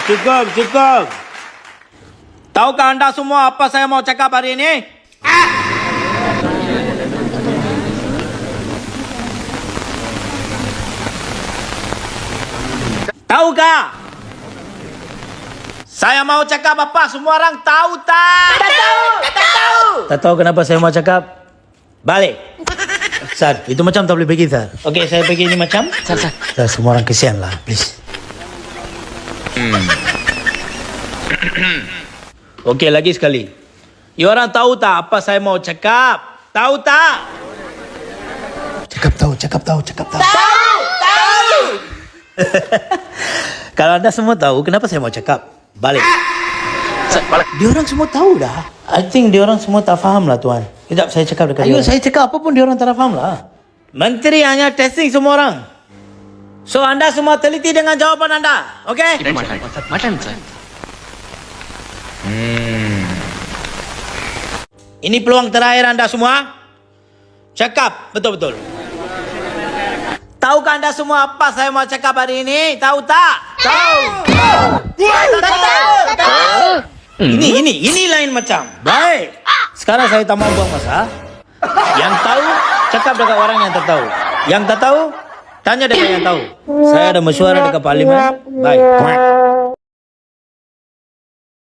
Cukup, cukup. Tahukah anda semua apa saya mau cakap hari ini? Tahukah? Saya mau cakap apa? Semua orang tahu tak? Tak tahu. Tak tahu. Tak tahu kenapa saya mau cakap? Balik. Sar, itu macam tak boleh pergi, Sar. Okey, saya pergi ini macam. Sar. Semua orang kesian lah, please. Okey, lagi sekali. You orang tahu tak apa saya mau cakap? Tahu tak? Cakap tahu. Tahu. Kalau anda semua tahu, kenapa saya mau cakap? Balik. Diorang semua tahu dah. I think diorang semua tak faham lah, Tuan. Sekejap saya cakap dekat diorang. Saya cakap apa pun diorang tak faham lah. Menteri hanya testing semua orang. So anda semua teliti dengan jawapan anda. Okay? Macam Sir. Ini peluang terakhir anda semua. Cakap betul-betul. Tahukah anda semua apa saya mau cakap hari ini? Tahu tak? Tahu. Ini lain macam. Baik. Sekarang saya tak mau buang masa. Yang tahu, cakap dekat orang yang tak tahu. Yang tak tahu, tanya dekat yang tahu. Saya ada mesyuarat dekat parlimen. Baik.